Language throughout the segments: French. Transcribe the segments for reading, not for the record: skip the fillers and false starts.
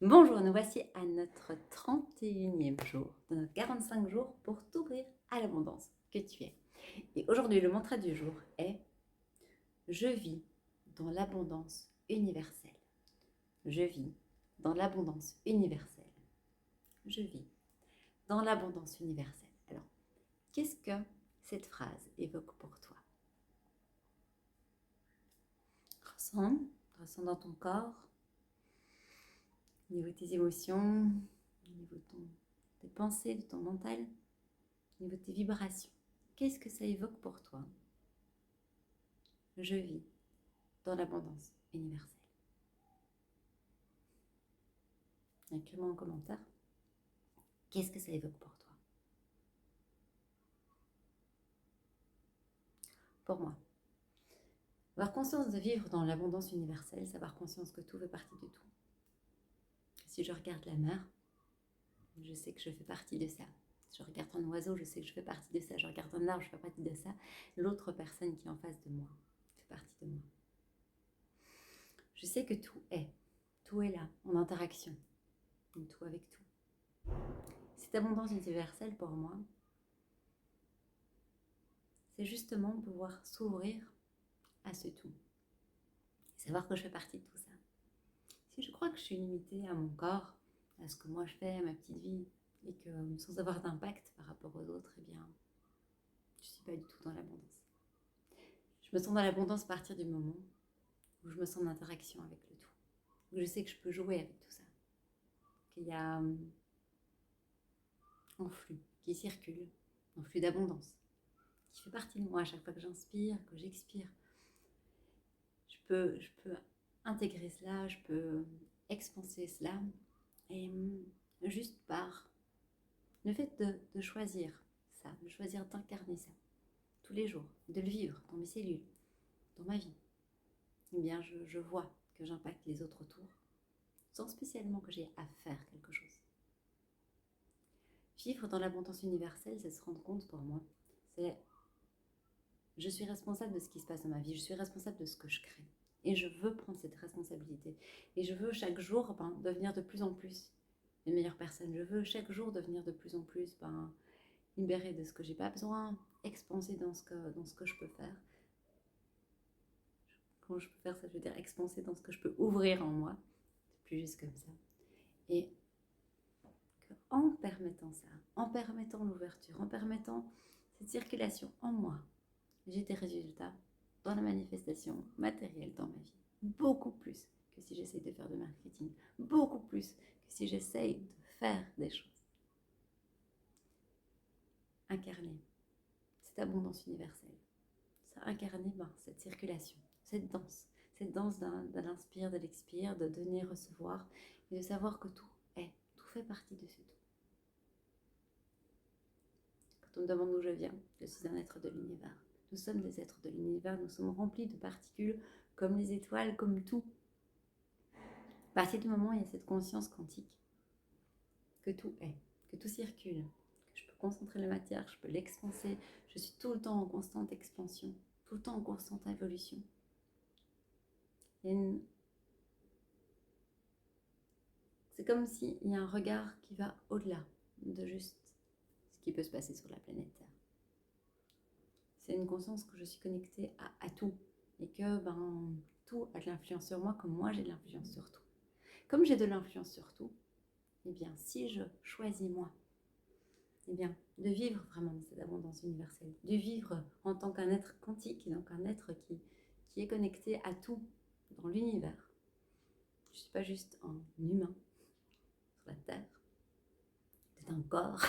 Bonjour, nous voici à notre 31e jour de notre 45 jours pour t'ouvrir à l'abondance que tu es. Et aujourd'hui, le mantra du jour est « Je vis dans l'abondance universelle ». Je vis dans l'abondance universelle. Je vis dans l'abondance universelle. Alors, qu'est-ce que cette phrase évoque pour toi? Ressens dans ton corps, au niveau de tes émotions, au niveau de tes pensées, de ton mental, au niveau de tes vibrations. Qu'est-ce que ça évoque pour toi? Je vis dans l'abondance universelle. Écris-moi en commentaire. Qu'est-ce que ça évoque pour toi? Pour moi, avoir conscience de vivre dans l'abondance universelle, c'est avoir conscience que tout fait partie de tout. Si je regarde la mer, je sais que je fais partie de ça. Si je regarde un oiseau, je sais que je fais partie de ça. Je regarde un arbre, je fais partie de ça. L'autre personne qui est en face de moi fait partie de moi. Je sais que tout est là, en interaction, tout avec tout. Cette abondance universelle, pour moi, c'est justement pouvoir s'ouvrir à ce tout. Savoir que je fais partie de tout ça. Si je crois que je suis limitée à mon corps, à ce que moi je fais, à ma petite vie, et que sans avoir d'impact par rapport aux autres, eh bien, je ne suis pas du tout dans l'abondance. Je me sens dans l'abondance à partir du moment où je me sens en interaction avec le tout. Où je sais que je peux jouer avec tout ça. Qu'il y a un flux qui circule, un flux d'abondance, qui fait partie de moi à chaque fois que j'inspire, que j'expire. Je peux intégrer cela, je peux expanser cela, et juste par le fait de choisir ça, de choisir d'incarner ça tous les jours, de le vivre dans mes cellules, dans ma vie, eh bien je vois que j'impacte les autres autour sans spécialement que j'ai à faire quelque chose. Vivre dans l'abondance universelle, c'est se rendre compte pour moi, c'est je suis responsable de ce qui se passe dans ma vie, je suis responsable de ce que je crée. Et je veux prendre cette responsabilité. Et je veux chaque jour devenir de plus en plus une meilleure personne. Je veux chaque jour devenir de plus en plus libérée de ce que j'ai pas besoin, expanser dans ce que je peux faire. Comment je peux faire ça? Je veux dire expanser dans ce que je peux ouvrir en moi. C'est plus juste comme ça. Et en permettant ça, en permettant l'ouverture, en permettant cette circulation en moi, j'ai des résultats dans la manifestation matérielle dans ma vie. Beaucoup plus que si j'essaye de faire de marketing. Beaucoup plus que si j'essaye de faire des choses. Incarner cette abondance universelle. Ça incarner cette circulation, cette danse de l'inspire, de l'expire, de donner, recevoir, et de savoir que tout fait partie de ce tout. Quand on me demande d'où je viens, je suis un être de l'univers. Nous sommes des êtres de l'univers, nous sommes remplis de particules comme les étoiles, comme tout. À partir du moment où il y a cette conscience quantique, que tout circule, que je peux concentrer la matière, je peux l'expanser, je suis tout le temps en constante expansion, tout le temps en constante évolution. C'est comme s'il y a un regard qui va au-delà de juste ce qui peut se passer sur la planète Terre. C'est une conscience que je suis connectée à tout et que tout a de l'influence sur moi comme moi j'ai de l'influence sur tout. Comme j'ai de l'influence sur tout, eh bien si je choisis moi, eh bien de vivre vraiment cette abondance universelle, de vivre en tant qu'un être quantique, donc un être qui est connecté à tout dans l'univers. Je ne suis pas juste un humain sur la Terre, c'est un corps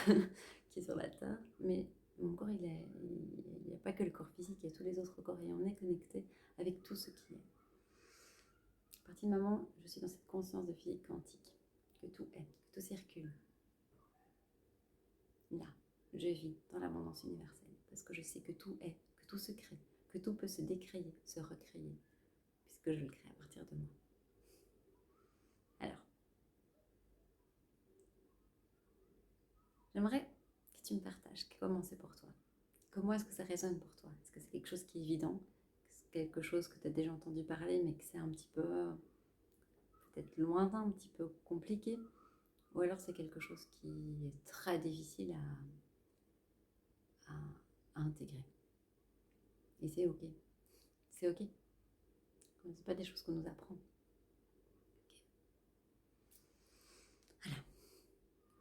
qui est sur la Terre, mais mon corps, il n'y a pas que le corps physique, il y a tous les autres corps et on est connecté avec tout ce qui est. À partir du moment où je suis dans cette conscience de physique quantique, que tout circule, là, je vis dans l'abondance universelle, parce que je sais que tout se crée, que tout peut se décréer, se recréer, puisque je le crée à partir de moi. Alors, j'aimerais que tu me partages comment c'est pour toi. Comment est-ce que ça résonne pour toi? Est-ce que c'est quelque chose qui est évident? C'est quelque chose que tu as déjà entendu parler, mais que c'est un petit peu peut-être lointain, un petit peu compliqué, ou alors c'est quelque chose qui est très difficile à intégrer. Et c'est ok. C'est ok. C'est pas des choses qu'on nous apprend. Voilà.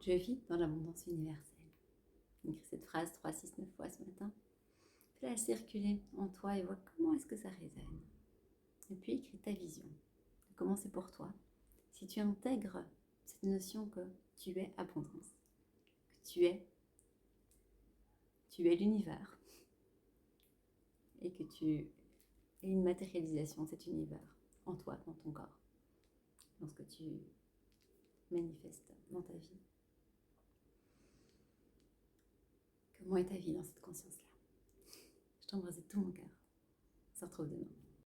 Je vis dans l'abondance universelle. Écris cette phrase 3, 6, 9 fois ce matin. Fais-la circuler en toi et vois comment est-ce que ça résonne. Et puis écris ta vision. Comment c'est pour toi. Si tu intègres cette notion que tu es abondance, que tu es l'univers et que tu es une matérialisation de cet univers en toi, dans ton corps, dans ce que tu manifestes dans ta vie. Comment est ta vie dans cette conscience-là? Je t'embrasse de tout mon cœur. On se retrouve demain.